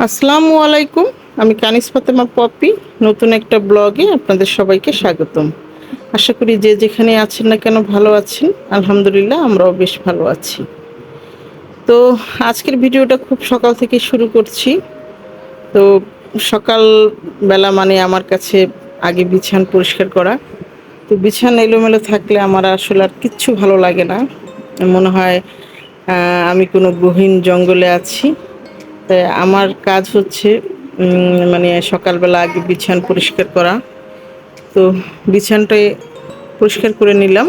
আসসালামু আলাইকুম। আমি কানিস ফাতেমা পপি। নতুন একটা ব্লগে আপনাদের সবাইকে স্বাগতম। আশা করি যে যেখানে আছেন না কেন ভালো আছেন। আলহামদুলিল্লাহ আমরাও বেশ ভালো আছি। তো আজকের ভিডিওটা খুব সকাল থেকে শুরু করছি। তো সকাল বেলা মানে আমার কাছে আগে বিছান পরিষ্কার করা। তো বিছান এলোমেলো থাকলে আমার আসলে আর কিচ্ছু ভালো লাগে না। মনে হয় আমি কোনো গহীন জঙ্গলে আছি। তাই আমার কাজ হচ্ছে মানে সকালবেলা আগে বিছান পরিষ্কার করা। তো বিছানটাই পরিষ্কার করে নিলাম।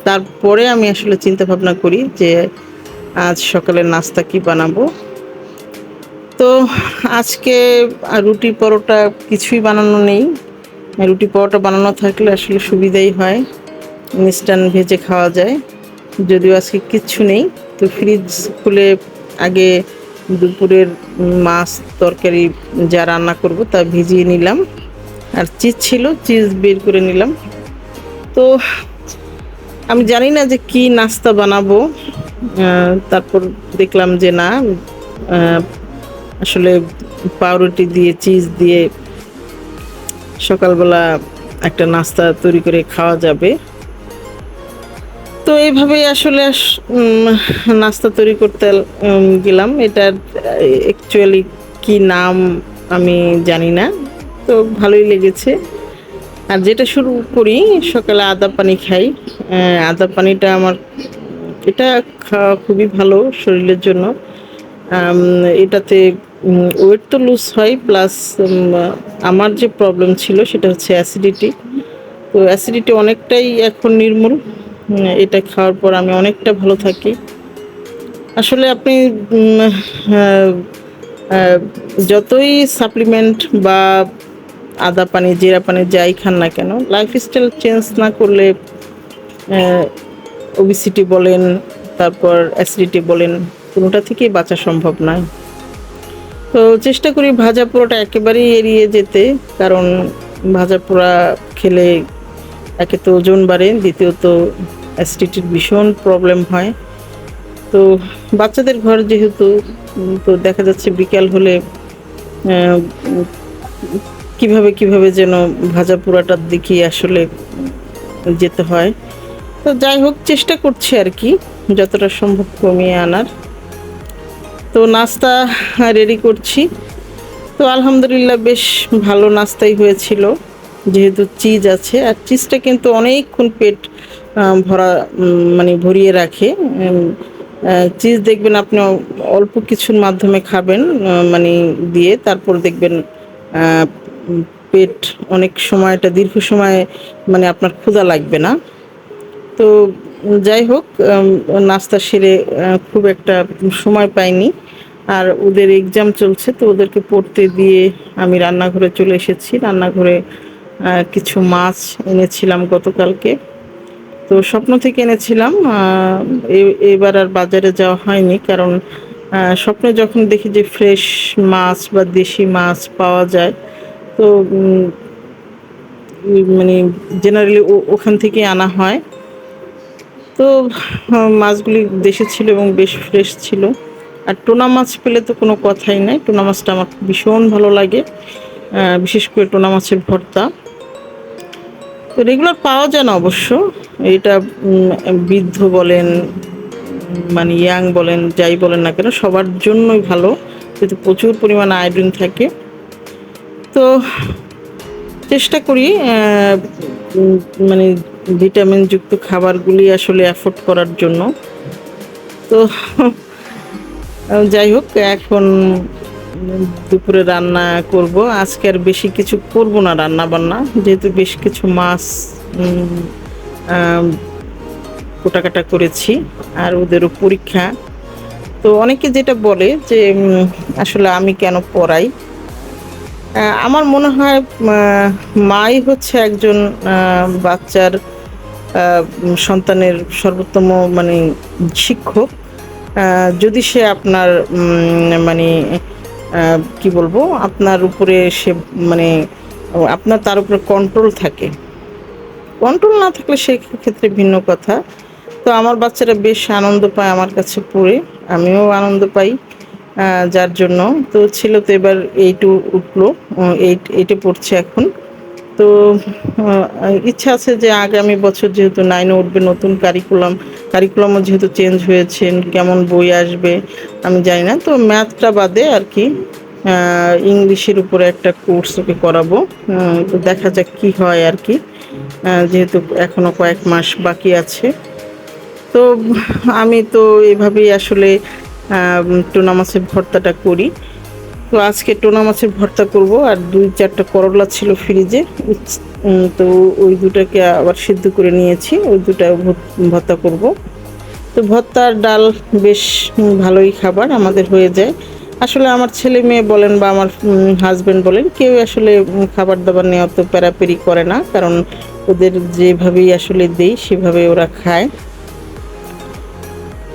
তারপরে আমি আসলে চিন্তা ভাবনা করি যে আজ সকালের নাস্তা কি বানাবো। তো আজকে রুটি পরোটা কিছুই বানানো নেই। রুটি পরোটা বানানো থাকলে আসলে সুবিধাই হয়, ইনস্ট্যান্ট ভেজে খাওয়া যায়। যদিও আজকে কিচ্ছু নেই, তো ফ্রিজ খুলে আগে দুপুরের মাছ তরকারি যা রান্না করব তা ভিজিয়ে নিলাম। আর চিজ ছিল, চিজ বের করে নিলাম। তো আমি জানি না যে কি নাস্তা বানাবো। তারপর দেখলাম যে না, আসলে পাউরুটি দিয়ে চিজ দিয়ে সকালবেলা একটা নাস্তা তৈরি করে খাওয়া যাবে। তো এইভাবেই আসলে নাস্তা তৈরি করতে গেলাম। এটার অ্যাকচুয়ালি কি নাম আমি জানি না, তো ভালোই লেগেছে। আর যেটা শুরু করি, সকালে আদা পানি খাই। আদা পানিটা আমার এটা খাওয়া খুবই ভালো শরীরের জন্য। এটাতে ওয়েট তো লুজ হয়, প্লাস আমার যে প্রবলেম ছিল সেটা হচ্ছে অ্যাসিডিটি। তো অ্যাসিডিটি অনেকটাই এখন নির্মূল। এটা খাওয়ার পর আমি অনেকটা ভালো থাকি। আসলে আপনি আহ, আহ, যতই সাপ্লিমেন্ট বা আদা পানি জিরা পানি যাই খান না কেন, লাইফস্টাইল চেঞ্জ না করলে ওবিসিটি বলেন, তারপর অ্যাসিডিটি বলেন, কোনোটা থেকেই বাঁচা সম্ভব নয়। তো চেষ্টা করি ভাজা পোড়াটা একেবারেই এড়িয়ে যেতে, কারণ ভাজা পোড়া খেলে একে তো ওজন বাড়ে, দ্বিতীয়ত অ্যাসিডিটির ভীষণ প্রবলেম হয়। তো বাচ্চাদের ঘর যেহেতু, তো দেখা যাচ্ছে বিকাল হলে আহ, কিভাবে কিভাবে যেন ভাজা পোড়াটার দিকেই আসলে যেতে হয়। তো যাই হোক, চেষ্টা করছি আর কি যতটা সম্ভব কমিয়ে আনার। তো নাস্তা রেডি করছি। তো আলহামদুলিল্লাহ বেশ ভালো নাস্তাই হয়েছিল, যেহেতু চিজ আছে। আর চিজটা কিন্তু অনেকক্ষণ পেট ভরা মানে ভরিয়ে রাখে। চিজ দেখবেন আপনি অল্প কিছুর মাধ্যমে খাবেন, মানে দিয়ে তারপর দেখবেন পেট অনেক সময়টা দীর্ঘ সময় মানে আপনার ক্ষুধা লাগবে না। তো যাই হোক, নাস্তা সেরে খুব একটা সময় পাইনি। আর ওদের এক্সাম চলছে, তো ওদেরকে পড়তে দিয়ে আমি রান্নাঘরে চলে এসেছি। রান্নাঘরে কিছু মাছ এনেছিলাম গতকালকে, তো স্বপ্ন থেকে এনেছিলাম। এবার আর বাজারে যাওয়া হয়নি, কারণ স্বপ্নে যখন দেখি যে ফ্রেশ মাছ বা দেশি মাছ পাওয়া যায়, তো মানে জেনারেলি ওখান থেকে আনা হয়। তো মাছগুলি দেশি ছিল এবং বেশ ফ্রেশ ছিল। আর টোনা মাছ পেলে তো কোনো কথাই নাই, টোনা মাছটা আমার ভীষণ ভালো লাগে, বিশেষ করে টোনা মাছের ভর্তা। তো রেগুলার পাওয়া যায় না অবশ্য। এটা বৃদ্ধ বলেন, মানে ইয়াং বলেন, যাই বলেন না কেন, সবার জন্যই ভালো, যেহেতু প্রচুর পরিমাণে আয়োডিন থাকে। তো চেষ্টা করি মানে ভিটামিনযুক্ত খাবারগুলি আসলে অ্যাফোর্ড করার জন্য। তো যাই হোক, এখন দুপুরে রান্না করব। আজকে আর বেশি কিছু করব না রান্না বান্না, যেহেতু বেশ কিছু মাছ কোটাকাটা করেছি। আর ওদেরও পরীক্ষা। তো অনেকে যেটা বলে যে আসলে আমি কেন পড়াই। আমার মনে হয় মাই হচ্ছে একজন বাচ্চার সন্তানের সর্বোত্তম মানে শিক্ষক। যদি সে আপনার মানে কি বলবো, আপনার উপরে সে মানে আপনার তার উপরে কন্ট্রোল থাকে। কন্ট্রোল না থাকলে সেক্ষেত্রে ভিন্ন কথা। তো আমার বাচ্চারা বেশ আনন্দ পায় আমার কাছে পড়ে, আমিও আনন্দ পাই। যার জন্য তো ছিল। তো এবার এইটু উঠলো, এইটে পড়ছে এখন। তো ইচ্ছা আছে যে আগামী বছর যেহেতু নাইনে উঠবে, নতুন কারিকুলামও যেহেতু চেঞ্জ হয়েছে, কেমন বই আসবে আমি জানি না। তো ম্যাথটা বাদে আর কি ইংলিশের উপরে একটা কোর্স ওকে করাবো। তো দেখা যাক কি হয় আর কি, যেহেতু এখনো কয়েক মাস বাকি আছে। তো আমি তো এভাবেই আসলে টুনা মাছের ভর্তাটা করি। তো আজকে টোনা মাছের ভর্তা করব, আর 2-4টা করলা ছিল ফ্রিজে। তো ওই দুটাকে আবার সিদ্ধ করে নিয়েছি, ওই দুটা ভর্তা করব। তো ভর্তা আর ডাল বেশ ভালোই খাবার আমাদের হয়ে যায়। আসলে আমার ছেলে মেয়ে বলেন বা আমার হাজবেন্ড বলেন, কেউ আসলে খাবার দাবার নিয়ে অত প্যারাপেরি করে না, কারণ ওদের যেভাবেই আসলে দেই সেভাবে ওরা খায়।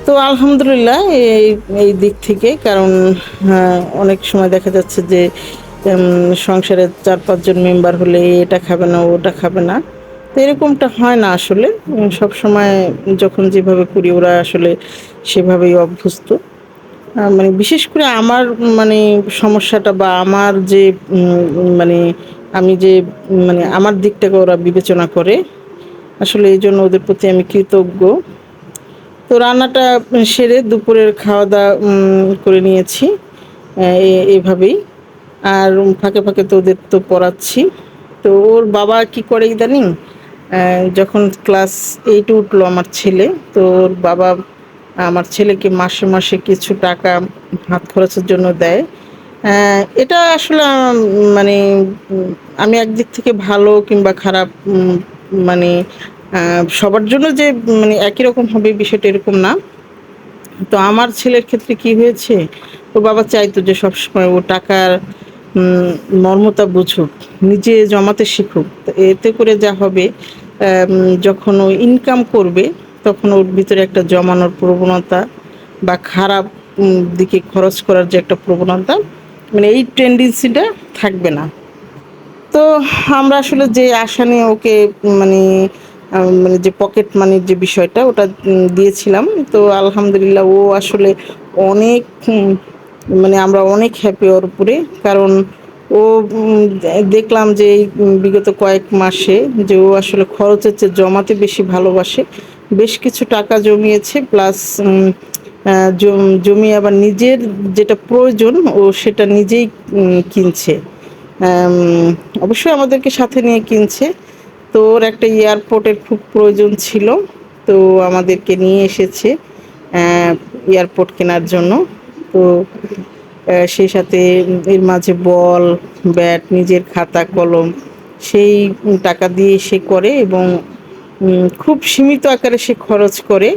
তো আলহামদুলিল্লাহ এই এই দিক থেকে, কারণ অনেক সময় দেখা যাচ্ছে যে সংসারে 4-5 জন মেম্বার হলে এটা খাবে না ওটা খাবে না, তো এরকমটা হয় না আসলে। সব সময় যখন যেভাবে করি ওরা আসলে সেভাবেই অভ্যস্ত। মানে বিশেষ করে আমার মানে সমস্যাটা বা আমার যে মানে আমি যে মানে আমার দিকটাকে ওরা বিবেচনা করে, আসলে এই জন্য ওদের প্রতি আমি কৃতজ্ঞ। তো রান্নাটা সেরে দুপুরের খাওয়া দাওয়া করে নিয়েছি এভাবেই। আর ফাঁকে ফাঁকে তো ওদের তো পড়াচ্ছি। তো ওর বাবা কি করে ইদানিং, যখন ক্লাস 8 উঠলো আমার ছেলে, তো ওর বাবা আমার ছেলেকে মাসে মাসে কিছু টাকা হাত খরচের জন্য দেয়। এটা আসলে মানে আমি একদিক থেকে ভালো কিংবা খারাপ, মানে সবার জন্য যে মানে একই রকম হবে বিষয়টা এরকম না। তো আমার ছেলের ক্ষেত্রে কি হয়েছে, ওর বাবা চাইতো যে সবসময় ও টাকার মর্মতা বুঝুক, নিজে জমাতে শিখুক। তো এতে করে যা হবে, যখন ও ইনকাম করবে তখন ওর ভিতরে একটা জমানোর প্রবণতা বা খারাপ দিকে খরচ করার যে একটা প্রবণতা, মানে এই টেন্ডেন্সিটা থাকবে না। তো আমরা আসলে যে আশা নিয়ে ওকে মানে মানে যে পকেট মানির যে বিষয়টা ওটা দিয়েছিলাম, তো আলহামদুলিল্লাহ ও আসলে অনেক মানে আমরা অনেক হ্যাপি ওর উপরে। কারণ ও দেখলাম যে এই বিগত কয়েক মাসে যে ও আসলে খরচের চেয়ে জমাতে বেশি ভালোবাসে। বেশ কিছু টাকা জমিয়েছে, প্লাস জমিয়ে আবার নিজের যেটা প্রয়োজন ও সেটা নিজেই কিনছে। অবশ্যই আমাদেরকে সাথে নিয়ে কিনছে। তো ওর একটা এয়ারপোর্টের খুব প্রয়োজন ছিল, তো আমাদেরকে নিয়ে এসেছে এয়ারপোর্ট কেনার জন্য। তো সেই সাথে এর মাঝে বল, ব্যাট, নিজের খাতা কলম সেই টাকা দিয়ে সে করে, এবং খুব সীমিত আকারে সে খরচ করে।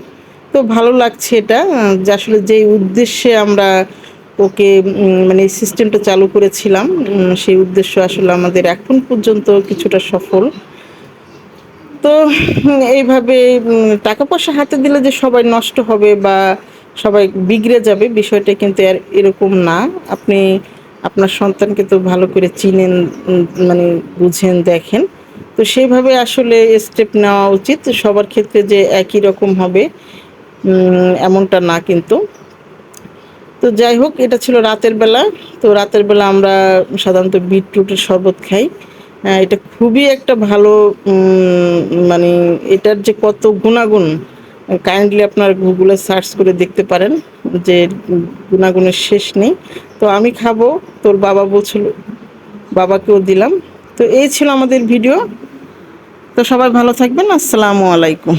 তো ভালো লাগছে এটা, যে আসলে যেই উদ্দেশ্যে আমরা ওকে মানে এই সিস্টেমটা চালু করেছিলাম, সেই উদ্দেশ্য আসলে আমাদের এখন পর্যন্ত কিছুটা সফল। তো এইভাবে টাকা পয়সা হাতে দিলে যে সবাই নষ্ট হবে বা সবাই বিগড়ে যাবে বিষয়টা কিন্তু আর এরকম না। আপনি আপনার সন্তানকে তো ভালো করে চিনেন, মানে বুঝেন, দেখেন। তো সেইভাবে আসলে স্টেপ নেওয়া উচিত। সবার ক্ষেত্রে যে একই রকম হবে এমনটা না কিন্তু। তো যাই হোক, এটা ছিল রাতের বেলা। তো রাতের বেলা আমরা সাধারণত বিটরুটের শরবত খাই। এটা খুবই একটা ভালো মানে এটার যে কত গুণাগুণ, কাইন্ডলি আপনার গুগলে সার্চ করে দেখতে পারেন, যে গুণাগুণের শেষ নেই। তো আমি খাবো, তোর বাবা বলছিল, বাবাকেও দিলাম। তো এই ছিল আমাদের ভিডিও। তো সবাই ভালো থাকবেন, আসসালামু আলাইকুম।